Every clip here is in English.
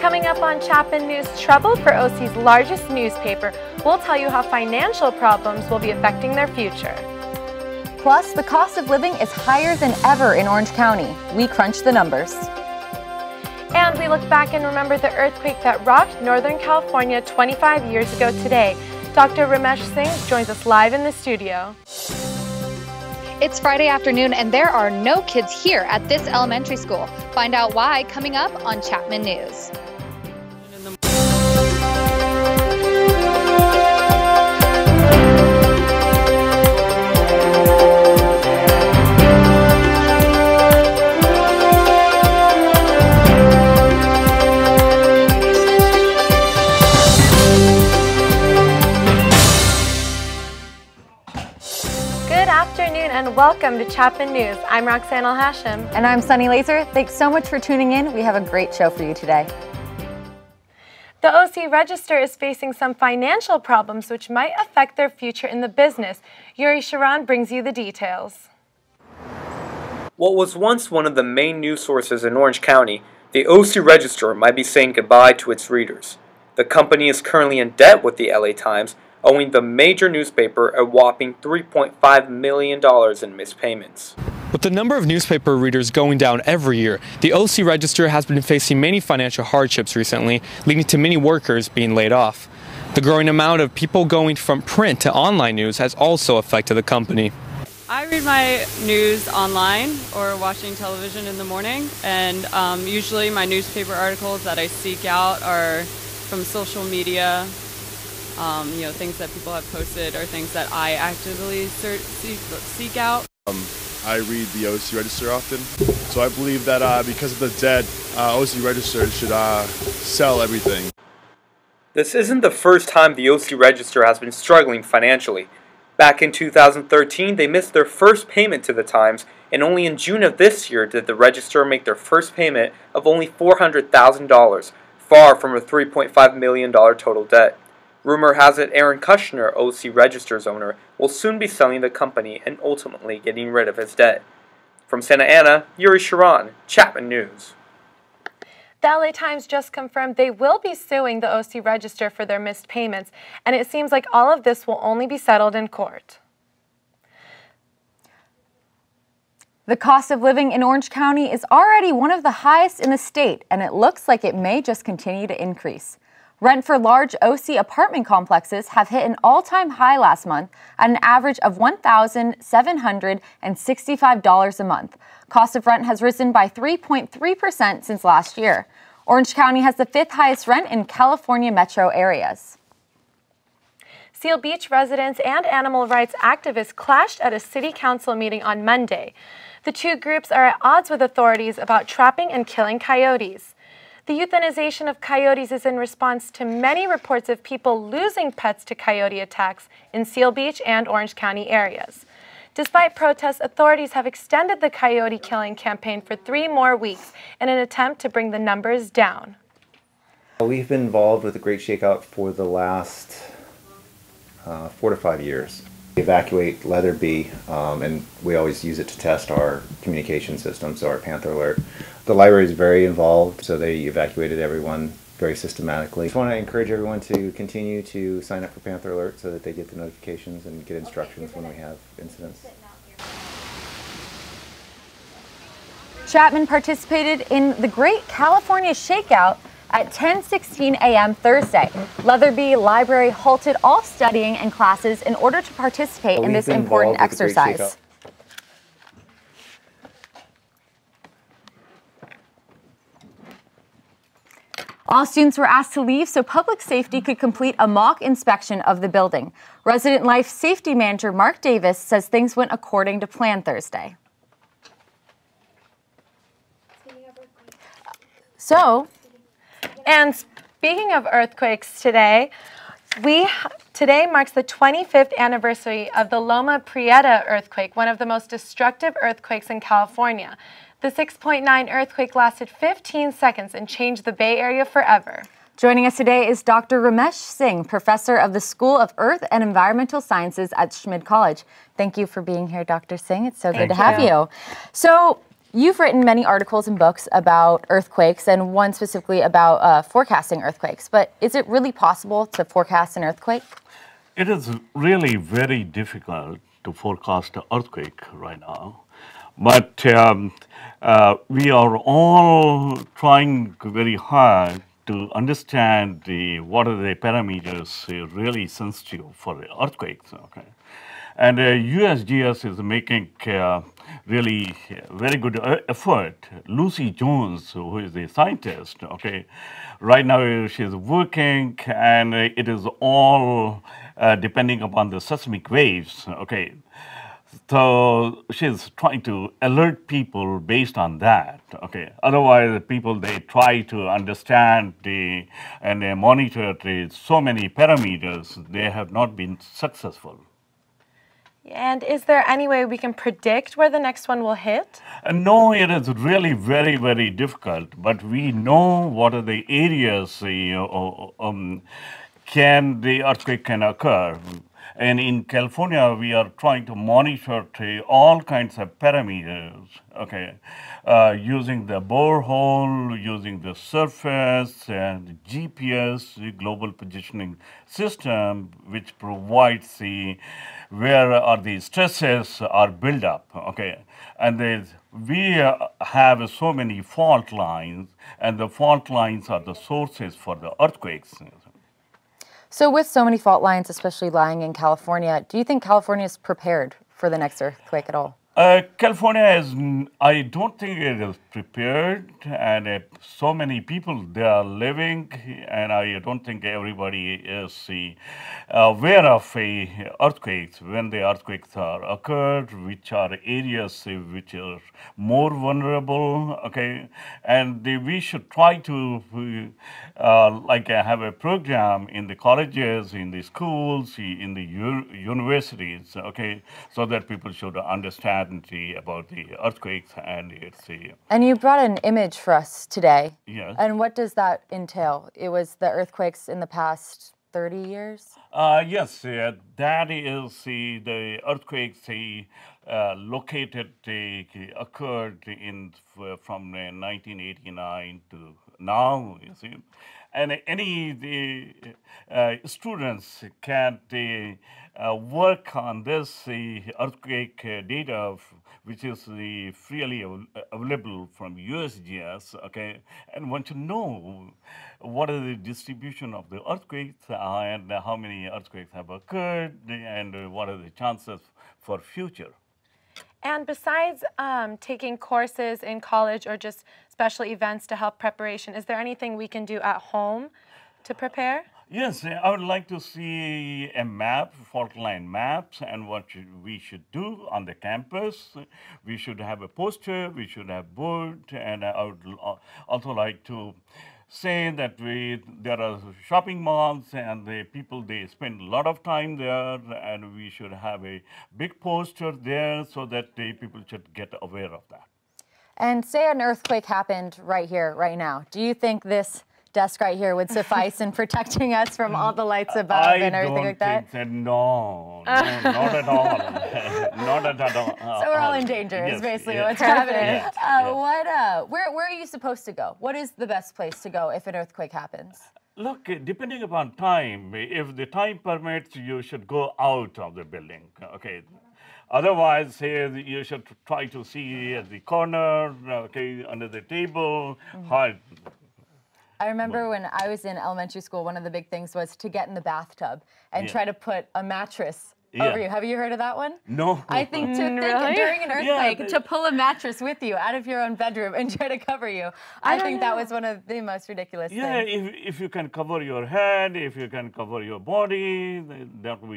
Coming up on Chapman News, trouble for OC's largest newspaper. We'll tell you how financial problems will be affecting their future. Plus, the cost of living is higher than ever in Orange County. We crunch the numbers. And we look back and remember the earthquake that rocked Northern California 25 years ago today. Dr. Ramesh Singh joins us live in the studio. It's Friday afternoon and there are no kids here at this elementary school. Find out why coming up on Chapman News. And welcome to Chapman News. I'm Roxanne Elhachem. And I'm Soni Lazor. Thanks so much for tuning in. We have a great show for you today. The OC Register is facing some financial problems which might affect their future in the business. Yuri Sharon brings you the details. What was once one of the main news sources in Orange County, the OC Register might be saying goodbye to its readers. The company is currently in debt with the LA Times, owing the major newspaper a whopping $3.5 million in missed payments. With the number of newspaper readers going down every year, the OC Register has been facing many financial hardships recently, leading to many workers being laid off. The growing amount of people going from print to online news has also affected the company. I read my news online or watching television in the morning, and usually my newspaper articles that I seek out are from social media. Things that people have posted or things that I actively seek out. I read the OC Register often, so I believe that because of the debt, OC Register should sell everything. This isn't the first time the OC Register has been struggling financially. Back in 2013, they missed their first payment to the Times, and only in June of this year did the Register make their first payment of only $400,000, far from a $3.5 million total debt. Rumor has it Aaron Kushner, OC Register's owner, will soon be selling the company and ultimately getting rid of his debt. From Santa Ana, Yuri Sharon, Chapman News. The LA Times just confirmed they will be suing the OC Register for their missed payments, and it seems like all of this will only be settled in court. The cost of living in Orange County is already one of the highest in the state, and it looks like it may just continue to increase. Rent for large OC apartment complexes have hit an all-time high last month at an average of $1,765 a month. Cost of rent has risen by 3.3% since last year. Orange County has the fifth highest rent in California metro areas. Seal Beach residents and animal rights activists clashed at a city council meeting on Monday. The two groups are at odds with authorities about trapping and killing coyotes. The euthanization of coyotes is in response to many reports of people losing pets to coyote attacks in Seal Beach and Orange County areas. Despite protests, authorities have extended the coyote killing campaign for 3 more weeks in an attempt to bring the numbers down. We've been involved with the Great Shakeout for the last 4 to 5 years. We evacuate leather bee, and we always use it to test our communication system, so our Panther Alert. The library is very involved, so they evacuated everyone very systematically. I just want to encourage everyone to continue to sign up for Panther Alert so that they get the notifications and get instructions when we have incidents. Chapman participated in the Great California Shakeout at 10:16 a.m. Thursday. Leatherby Library halted all studying and classes in order to participate in this important exercise. All students were asked to leave so public safety could complete a mock inspection of the building. Resident Life Safety Manager Mark Davis says things went according to plan Thursday. And speaking of earthquakes today marks the 25th anniversary of the Loma Prieta earthquake, one of the most destructive earthquakes in California. The 6.9 earthquake lasted 15 seconds and changed the Bay Area forever. Joining us today is Dr. Ramesh Singh, professor of the School of Earth and Environmental Sciences at Schmid College. Thank you for being here, Dr. Singh. It's so good to have you. So, You've written many articles and books about earthquakes, and one specifically about forecasting earthquakes. But is it really possible to forecast an earthquake? It is really very difficult to forecast an earthquake right now. But we are all trying very hard to understand what are the parameters really sensitive for the earthquakes. Okay? And USGS is making really very good effort. Lucy Jones, who is a scientist, okay, right now she's working, and it is all depending upon the seismic waves, okay. So she's trying to alert people based on that, okay. Otherwise, people, they try to understand and they monitor so many parameters, they have not been successful. And is there any way we can predict where the next one will hit? No, it is really very, very difficult, but we know what are the areas can the earthquake can occur. And in California, we are trying to monitor all kinds of parameters, okay, using the borehole, using the surface, and GPS, the global positioning system, which provides where are the stresses are built up, okay. And we have so many fault lines, and the fault lines are the sources for the earthquakes. So with so many fault lines, especially lying in California, do you think California is prepared for the next earthquake at all? California is, I don't think it is prepared, and so many people, they are living, and I don't think everybody is aware of earthquakes, when the earthquakes are occurred, which are areas which are more vulnerable, okay, and we should try to have a program in the colleges, in the schools, in the universities, okay, so that people should understand about the earthquakes and its. And you brought an image for us today. Yes. And what does that entail? It was the earthquakes in the past 30 years? Yes, that is the earthquakes located, occurred from 1989 to now, you see. And any students can work on this earthquake data, which is freely available from USGS, okay, and want to know what is the distribution of the earthquakes and how many earthquakes have occurred and what are the chances for future. And besides taking courses in college or just special events to help preparation, is there anything we can do at home to prepare? Yes, I would like to see a map, fault line maps, and what we should do on the campus. We should have a poster, we should have board, and I would also like to say that there are shopping malls and the people, they spend a lot of time there, and we should have a big poster there so that the people should get aware of that. And say an earthquake happened right here, right now. Do you think this desk right here would suffice in protecting us from all the lights above and everything like that? No, not at all. Not at all. So we're all in danger, is basically what's happening. Where are you supposed to go? What is the best place to go if an earthquake happens? Look, depending upon time, if the time permits, you should go out of the building, okay? Otherwise, you should try to see at the corner, okay, under the table, hide. I remember when I was in elementary school, one of the big things was to get in the bathtub and try to put a mattress over you. Have you heard of that one? No. I think during an earthquake, to pull a mattress with you out of your own bedroom and try to cover you. I think that was one of the most ridiculous things. Yeah, if you can cover your head, if you can cover your body, that will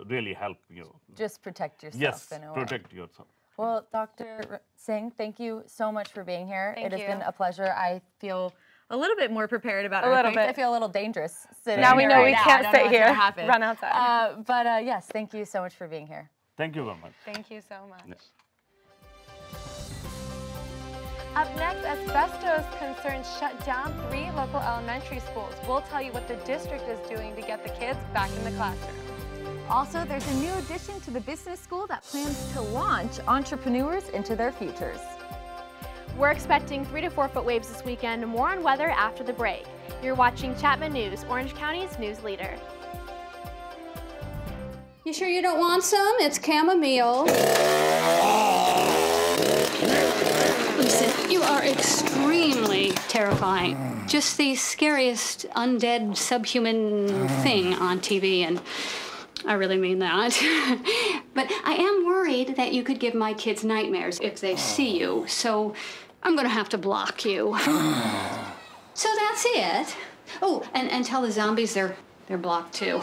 really help you. Just protect yourself. Yes, in a way. protect yourself. Well, Dr. Singh, thank you so much for being here. Thank you. It has been a pleasure. I feel a little bit more prepared about a little earthquakes. bit. I feel a little dangerous sitting now we here know right we now. can't sit here. Happen. Run outside. But yes, thank you so much for being here. Thank you very much. Thank you so much. Yes. Up next, asbestos concerns shut down 3 local elementary schools. We'll tell you what the district is doing to get the kids back in the classroom. Also, there's a new addition to the business school that plans to launch entrepreneurs into their futures. We're expecting 3 to 4 foot waves this weekend. More on weather after the break. You're watching Chapman News, Orange County's news leader. You sure you don't want some? It's chamomile. Listen, you are extremely terrifying. Just the scariest undead subhuman thing on TV, and I really mean that. But I am worried that you could give my kids nightmares if they see you, so I'm gonna have to block you. So that's it. Oh, and tell the zombies they're blocked too.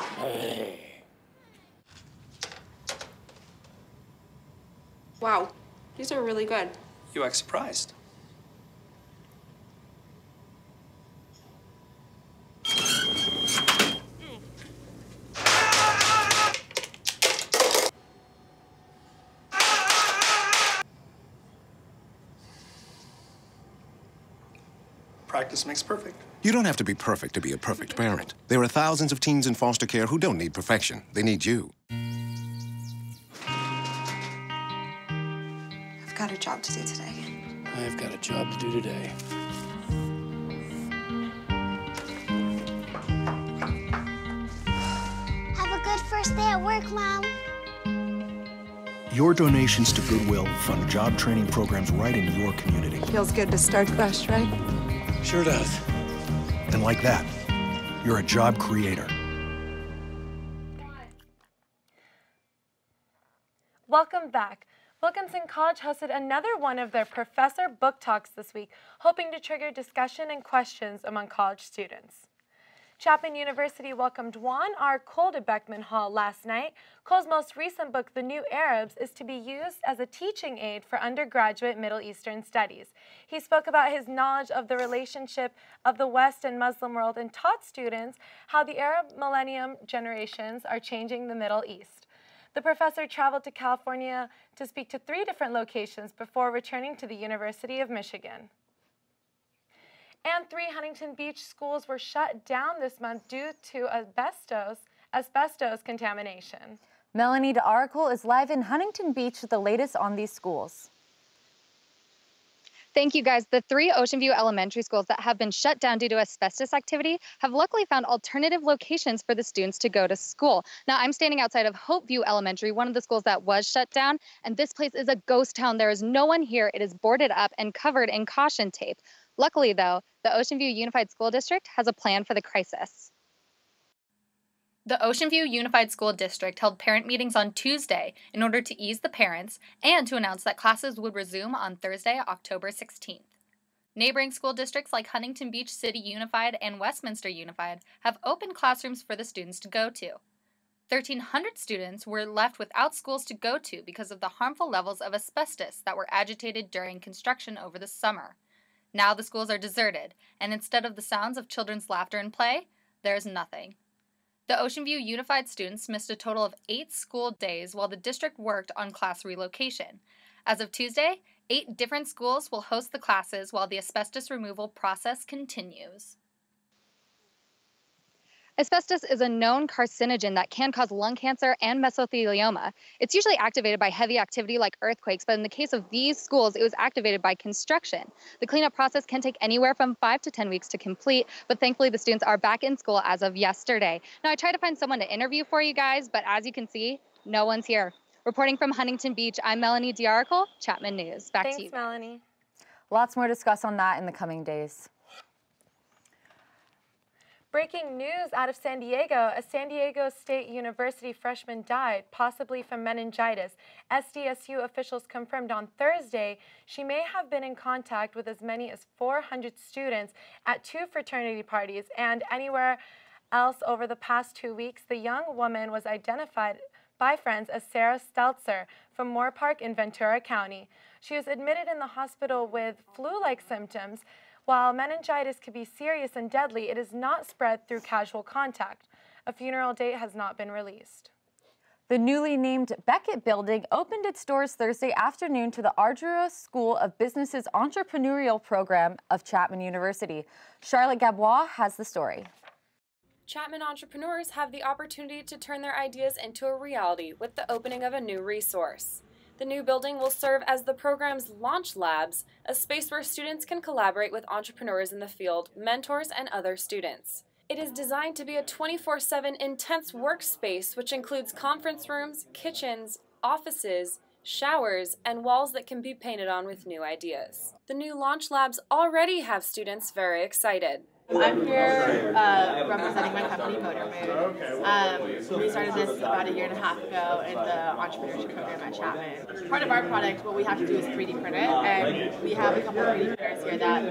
Wow, these are really good. You act surprised. Practice makes perfect. You don't have to be perfect to be a perfect parent. There are thousands of teens in foster care who don't need perfection. They need you. I've got a job to do today. I've got a job to do today. Have a good first day at work, Mom. Your donations to Goodwill fund job training programs right in your community. Feels good to start fresh, right? Sure does. And like that, you're a job creator. Welcome back. Wilkinson College hosted another one of their Professor Book Talks this week, hoping to trigger discussion and questions among college students. Chapman University welcomed Juan R. Cole to Beckman Hall last night. Cole's most recent book, The New Arabs, is to be used as a teaching aid for undergraduate Middle Eastern studies. He spoke about his knowledge of the relationship of the West and Muslim world and taught students how the Arab millennium generations are changing the Middle East. The professor traveled to California to speak to 3 different locations before returning to the University of Michigan. And 3 Huntington Beach schools were shut down this month due to asbestos contamination. Melanie DeAracle is live in Huntington Beach with the latest on these schools. Thank you, guys. The 3 Ocean View elementary schools that have been shut down due to asbestos activity have luckily found alternative locations for the students to go to school. Now, I'm standing outside of Hope View Elementary, one of the schools that was shut down, and this place is a ghost town. There is no one here. It is boarded up and covered in caution tape. Luckily, though, the Ocean View Unified School District has a plan for the crisis. The Ocean View Unified School District held parent meetings on Tuesday in order to ease the parents and to announce that classes would resume on Thursday, October 16th. Neighboring school districts like Huntington Beach City Unified and Westminster Unified have open classrooms for the students to go to. 1,300 students were left without schools to go to because of the harmful levels of asbestos that were agitated during construction over the summer. Now the schools are deserted, and instead of the sounds of children's laughter and play, there's nothing. The Ocean View Unified students missed a total of 8 school days while the district worked on class relocation. As of Tuesday, 8 different schools will host the classes while the asbestos removal process continues. Asbestos is a known carcinogen that can cause lung cancer and mesothelioma. It's usually activated by heavy activity like earthquakes, but in the case of these schools, it was activated by construction. The cleanup process can take anywhere from 5 to 10 weeks to complete, but thankfully the students are back in school as of yesterday. Now, I tried to find someone to interview for you guys, but as you can see, no one's here. Reporting from Huntington Beach, I'm Melanie DeAracle, Chapman News. Back to you. Thanks, Melanie. Lots more to discuss on that in the coming days. Breaking news out of San Diego. A San Diego State University freshman died, possibly from meningitis. SDSU officials confirmed on Thursday she may have been in contact with as many as 400 students at 2 fraternity parties and anywhere else over the past 2 weeks. The young woman was identified by friends as Sarah Stelzer from Moore Park in Ventura County. She was admitted in the hospital with flu-like symptoms. While meningitis can be serious and deadly, it is not spread through casual contact. A funeral date has not been released. The newly named Beckett Building opened its doors Thursday afternoon to the arduous School of Business's entrepreneurial program of Chapman University. Charlotte Gabois has the story. Chapman entrepreneurs have the opportunity to turn their ideas into a reality with the opening of a new resource. The new building will serve as the program's launch labs, a space where students can collaborate with entrepreneurs in the field, mentors, and other students. It is designed to be a 24/7 intense workspace, which includes conference rooms, kitchens, offices, showers, and walls that can be painted on with new ideas. The new launch labs already have students very excited. I'm here representing my company, Motor. We started this about a year and a half ago in the entrepreneurship program at Chapman. Part of our product, what we have to do is 3D print it, and we have a couple of 3D printers here that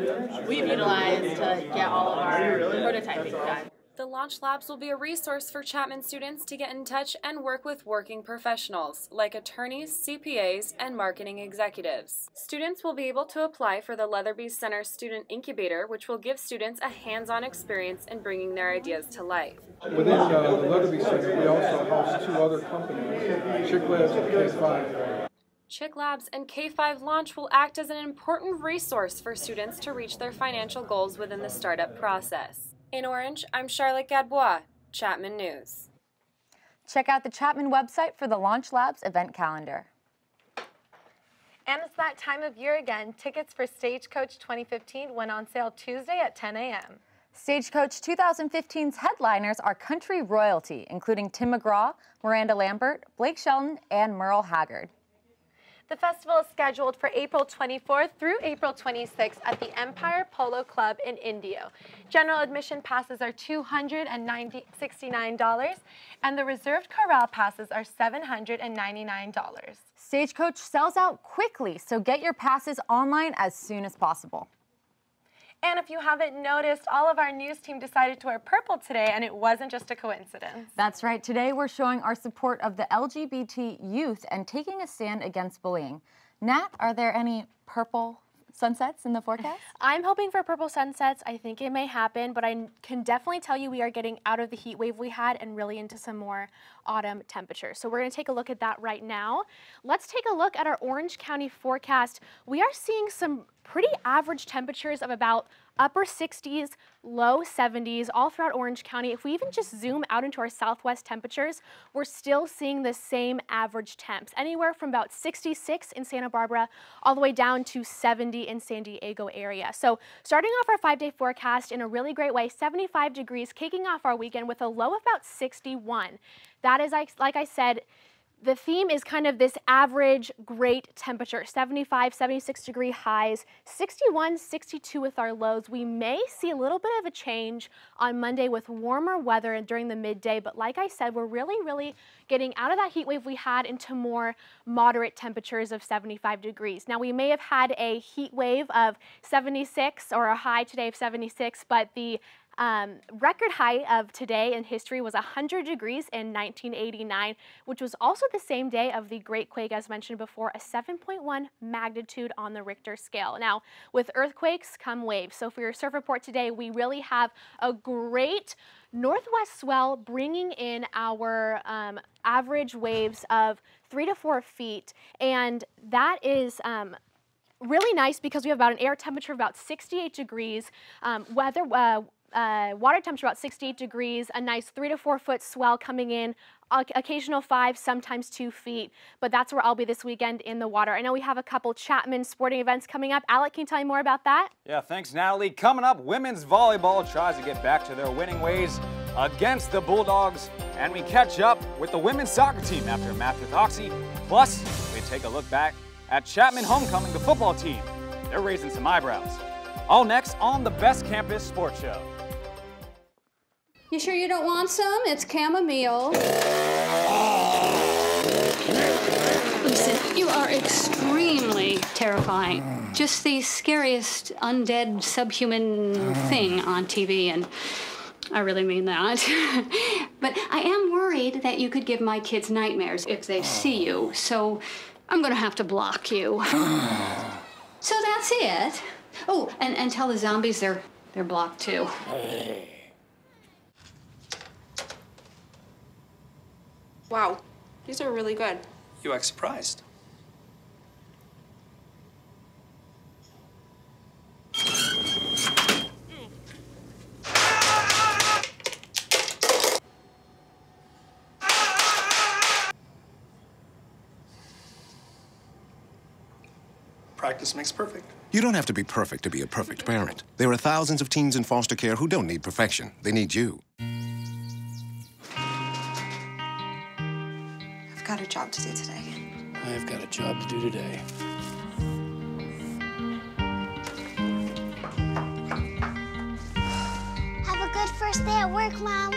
we've utilized to get all of our prototyping done. The launch labs will be a resource for Chapman students to get in touch and work with working professionals, like attorneys, CPAs, and marketing executives. Students will be able to apply for the Leatherby Center Student Incubator, which will give students a hands-on experience in bringing their ideas to life. Within the Leatherby Center, we also house 2 other companies, Chick Labs and K5. Chick Labs and K5 Launch will act as an important resource for students to reach their financial goals within the startup process. In Orange, I'm Charlotte Gadbois, Chapman News. Check out the Chapman website for the Launch Labs event calendar. And it's that time of year again. Tickets for Stagecoach 2015 went on sale Tuesday at 10 a.m. Stagecoach 2015's headliners are country royalty, including Tim McGraw, Miranda Lambert, Blake Shelton, and Merle Haggard. The festival is scheduled for April 24th through April 26th at the Empire Polo Club in Indio. General admission passes are $269, and the reserved corral passes are $799. Stagecoach sells out quickly, so get your passes online as soon as possible. And if you haven't noticed, all of our news team decided to wear purple today, and it wasn't just a coincidence. That's right. Today we're showing our support of the LGBT youth and taking a stand against bullying. Nat, are there any purple sunsets in the forecast? I'm hoping for purple sunsets. I think it may happen, but I can definitely tell you we are getting out of the heat wave we had and really into some more autumn temperatures. So we're going to take a look at that right now. Let's take a look at our Orange County forecast. We are seeing some pretty average temperatures of about upper 60s, low 70s all throughout Orange County. If we even just zoom out into our southwest temperatures, we're still seeing the same average temps, anywhere from about 66 in Santa Barbara all the way down to 70 in San Diego area. So starting off our 5-day forecast in a really great way, 75 degrees, kicking off our weekend with a low of about 61. That is, like I said, the theme is kind of this average great temperature, 75, 76 degree highs, 61, 62 with our lows. We may see a little bit of a change on Monday with warmer weather during the midday, but like I said, we're really getting out of that heat wave we had into more moderate temperatures of 75 degrees. Now, we may have had a heat wave of 76 or a high today of 76, but the record high of today in history was 100 degrees in 1989, which was also the same day of the Great Quake, as mentioned before, a 7.1 magnitude on the Richter scale. Now, with earthquakes come waves. So for your surf report today, we really have a great northwest swell bringing in our average waves of 3 to 4 feet, and that is really nice because we have about an air temperature of about 68 degrees, water temperature about 68 degrees, a nice 3 to 4 foot swell coming in, occasional 5, sometimes 2 feet, but that's where I'll be this weekend in the water. I know we have a couple Chapman sporting events coming up. Alec, can you tell me more about that? Yeah, thanks, Natalie. Coming up, women's volleyball tries to get back to their winning ways against the Bulldogs, and we catch up with the women's soccer team after a match with Oxy. Plus, we take a look back at Chapman Homecoming, the football team. They're raising some eyebrows. All next on the Best Campus Sports Show. You sure you don't want some? It's chamomile. Listen, you are extremely terrifying. Just the scariest undead subhuman thing on TV, and I really mean that. But I am worried that you could give my kids nightmares if they see you, so I'm gonna have to block you. So that's it. Oh, and tell the zombies they're blocked too. Wow, these are really good. You act surprised. Practice makes perfect. You don't have to be perfect to be a perfect parent. There are thousands of teens in foster care who don't need perfection. They need you. I've got a job to do today. I've got a job to do today. Have a good first day at work, Mom.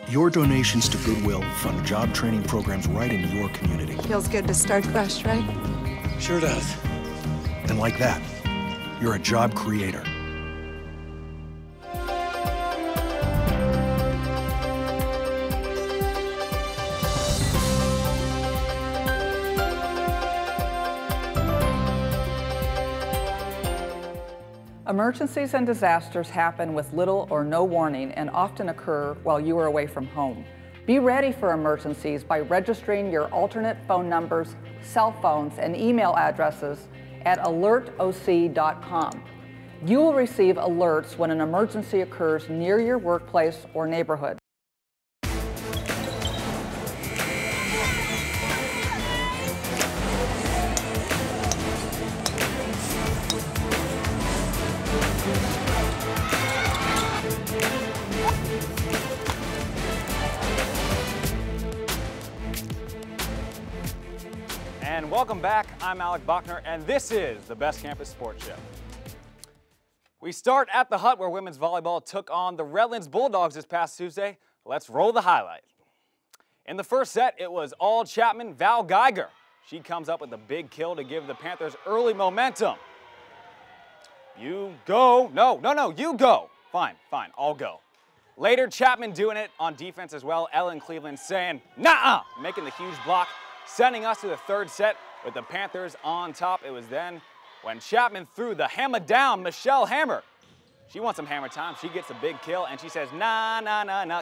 Your donations to Goodwill fund job training programs right in your community. Feels good to start fresh, right? Sure does. And like that, you're a job creator. Emergencies and disasters happen with little or no warning and often occur while you are away from home. Be ready for emergencies by registering your alternate phone numbers, cell phones, and email addresses at alertoc.com. You will receive alerts when an emergency occurs near your workplace or neighborhood. And welcome back. I'm Alec Bochner, and this is the Best Campus Sports Show. We start at the Hut, where women's volleyball took on the Redlands Bulldogs this past Tuesday. Let's roll the highlight. In the first set, it was all Chapman, Val Geiger. She comes up with a big kill to give the Panthers early momentum. You go. No, you go. Fine, I'll go. Later, Chapman doing it on defense as well. Ellen Cleveland saying, nah, making the huge block, sending us to the third set with the Panthers on top. It was then when Chapman threw the hammer down, Michelle Hammer. She wants some hammer time. She gets a big kill, and she says, nah,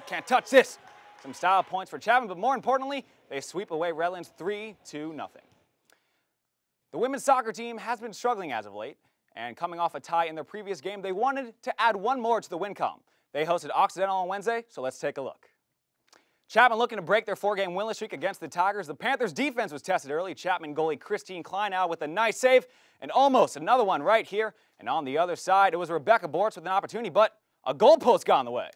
can't touch this. Some style points for Chapman, but more importantly, they sweep away Redlands 3-0. The women's soccer team has been struggling as of late, and coming off a tie in their previous game, they wanted to add one more to the win column. They hosted Occidental on Wednesday, so let's take a look. Chapman looking to break their 4-game winless streak against the Tigers. The Panthers' defense was tested early. Chapman goalie Christine Kleinow with a nice save, and almost another one right here. And on the other side, it was Rebecca Bortz with an opportunity, but a goalpost got in the way,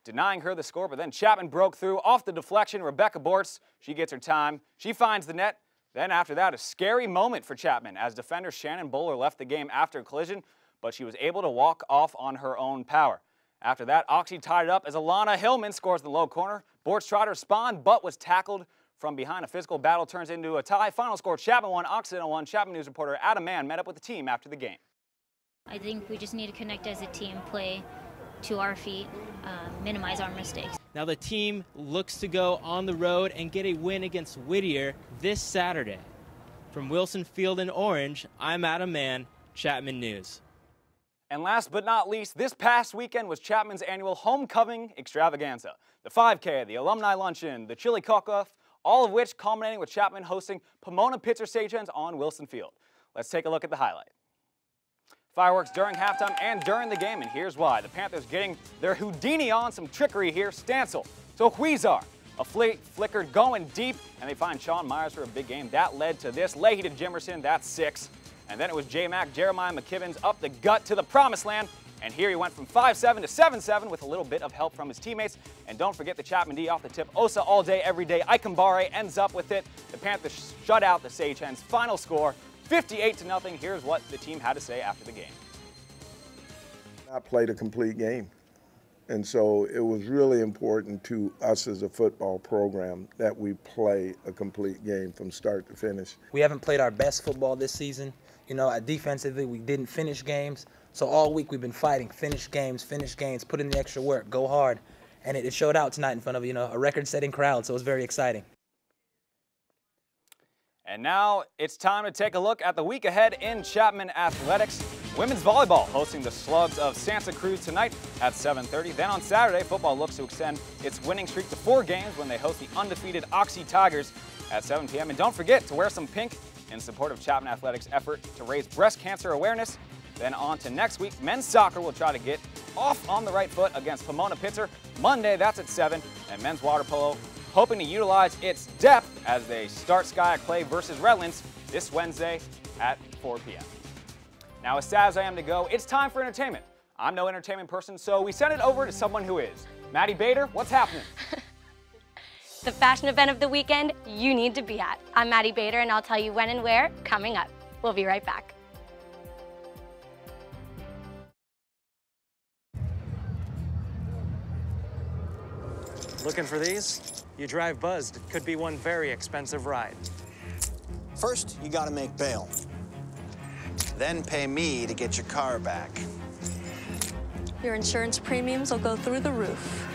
denying her the score. But then Chapman broke through off the deflection. Rebecca Bortz, she gets her time. She finds the net. Then after that, a scary moment for Chapman as defender Shannon Bowler left the game after a collision, but she was able to walk off on her own power. After that, Oxy tied it up as Alana Hillman scores in the low corner. Bortz tried to respond, but was tackled from behind. A physical battle turns into a tie. Final score, Chapman 1, Occidental 1. Chapman News reporter Adam Mann met up with the team after the game. I think we just need to connect as a team, play to our feet, minimize our mistakes. Now the team looks to go on the road and get a win against Whittier this Saturday. From Wilson Field in Orange, I'm Adam Mann, Chapman News. And last but not least, this past weekend was Chapman's annual homecoming extravaganza. The 5K, the alumni luncheon, the chili cook-off, all of which culminating with Chapman hosting Pomona Pitzer Stagehands on Wilson Field. Let's take a look at the highlight. Fireworks during halftime and during the game, and here's why. The Panthers getting their Houdini on, some trickery here. Stancil to Huizar. A flicker going deep, and they find Sean Myers for a big game. That led to this. Leahy to Jimerson, that's 6. And then it was J-Mac, Jeremiah McKibbins up the gut to the promised land. And here he went from 5-7 to 7-7 with a little bit of help from his teammates. And don't forget the Chapman D off the tip. Osa all day, every day. Ikambare ends up with it. The Panthers shut out the Sagehens. Final score, 58-0. Here's what the team had to say after the game. I played a complete game. And so it was really important to us as a football program that we play a complete game from start to finish. We haven't played our best football this season. You know, defensively, we didn't finish games. So all week we've been fighting, finish games, put in the extra work, go hard. And it showed out tonight in front of, a record-setting crowd, so it was very exciting. And now it's time to take a look at the week ahead in Chapman Athletics. Women's volleyball hosting the Slugs of Santa Cruz tonight at 7:30. Then on Saturday, football looks to extend its winning streak to 4 games when they host the undefeated Oxy Tigers at 7 p.m. And don't forget to wear some pink in support of Chapman Athletics' effort to raise breast cancer awareness. Then on to next week, men's soccer will try to get off on the right foot against Pomona Pitzer. Monday, that's at 7, and men's water polo hoping to utilize its depth as they start Sky at Clay versus Redlands this Wednesday at 4 p.m. Now, as sad as I am to go, it's time for entertainment. I'm no entertainment person, so we send it over to someone who is. Madi Bader, what's happening? The fashion event of the weekend you need to be at. I'm Madi Bader, and I'll tell you when and where coming up. We'll be right back. Looking for these? You drive buzzed. It could be one very expensive ride. First, you gotta make bail. Then pay me to get your car back. Your insurance premiums will go through the roof.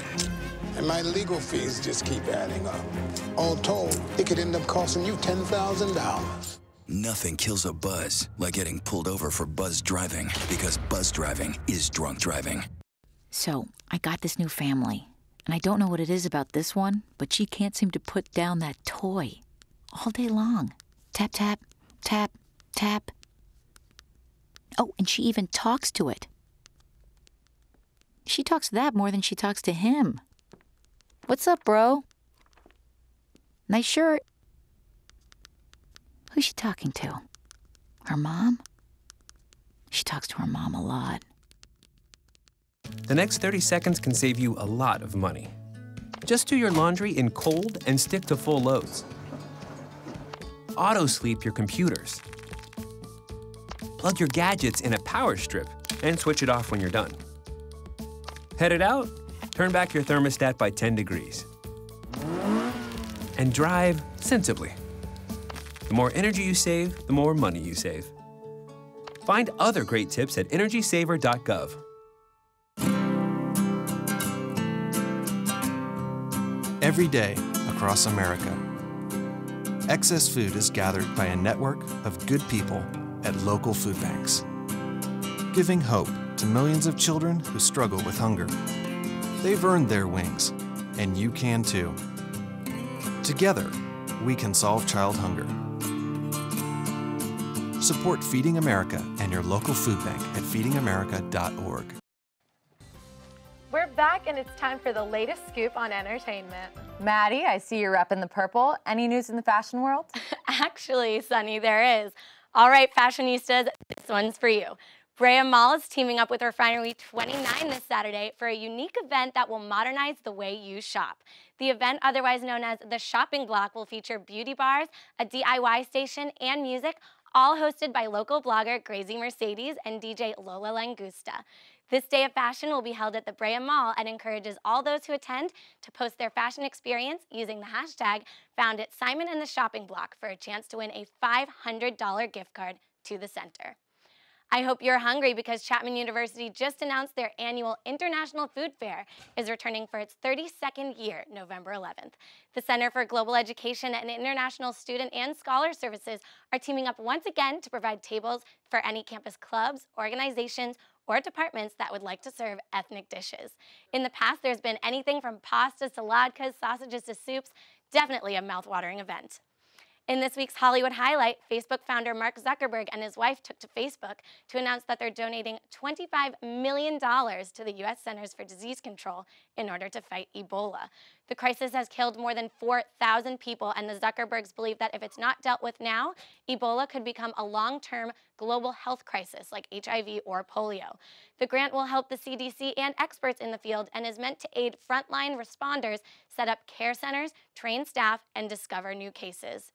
And my legal fees just keep adding up. All told, it could end up costing you $10,000. Nothing kills a buzz like getting pulled over for buzz driving, because buzz driving is drunk driving. So, I got this new family, and I don't know what it is about this one, but she can't seem to put down that toy all day long. Tap, tap, tap, tap. Oh, and she even talks to it. She talks to that more than she talks to him. What's up, bro? Nice shirt. Who's she talking to? Her mom? She talks to her mom a lot. The next 30 seconds can save you a lot of money. Just do your laundry in cold and stick to full loads. Auto-sleep your computers. Plug your gadgets in a power strip and switch it off when you're done. Headed out? Turn back your thermostat by 10 degrees. And drive sensibly. The more energy you save, the more money you save. Find other great tips at energysaver.gov. Every day across America, excess food is gathered by a network of good people at local food banks, giving hope to millions of children who struggle with hunger. They've earned their wings, and you can too. Together, we can solve child hunger. Support Feeding America and your local food bank at feedingamerica.org. We're back, and it's time for the latest scoop on entertainment. Maddie, I see you're repping the purple. Any news in the fashion world? Actually, Soni, there is. All right, fashionistas, this one's for you. Brea Mall is teaming up with Refinery 29 this Saturday for a unique event that will modernize the way you shop. The event, otherwise known as the Shopping Block, will feature beauty bars, a DIY station, and music, all hosted by local blogger Gracie Mercedes and DJ Lola Langusta. This day of fashion will be held at the Brea Mall and encourages all those who attend to post their fashion experience using the hashtag found at Simon and the Shopping Block for a chance to win a $500 gift card to the center. I hope you're hungry, because Chapman University just announced their annual International Food Fair is returning for its 32nd year, November 11th. The Center for Global Education and International Student and Scholar Services are teaming up once again to provide tables for any campus clubs, organizations, or departments that would like to serve ethnic dishes. In the past, there's been anything from pastas to latkes, sausages to soups, definitely a mouth-watering event. In this week's Hollywood Highlight, Facebook founder Mark Zuckerberg and his wife took to Facebook to announce that they're donating $25 million to the U.S. Centers for Disease Control in order to fight Ebola. The crisis has killed more than 4,000 people, and the Zuckerbergs believe that if it's not dealt with now, Ebola could become a long-term global health crisis like HIV or polio. The grant will help the CDC and experts in the field and is meant to aid frontline responders set up care centers, train staff, and discover new cases.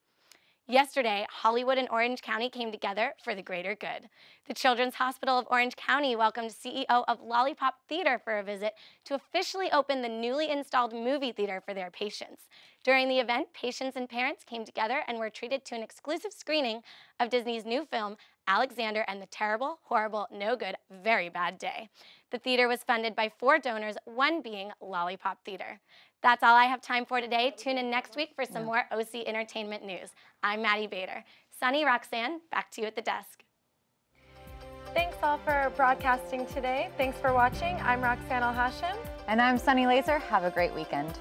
Yesterday, Hollywood and Orange County came together for the greater good. The Children's Hospital of Orange County welcomed CEO of Lollipop Theater for a visit to officially open the newly installed movie theater for their patients. During the event, patients and parents came together and were treated to an exclusive screening of Disney's new film, Alexander and the Terrible, Horrible, No Good, Very Bad Day. The theater was funded by 4 donors, one being Lollipop Theater. That's all I have time for today. Tune in next week for some more OC Entertainment news. I'm Madi Bader. Soni, Roxanne, back to you at the desk. Thanks all for broadcasting today. Thanks for watching. I'm Roxanne Elhachem. And I'm Soni Lazor. Have a great weekend.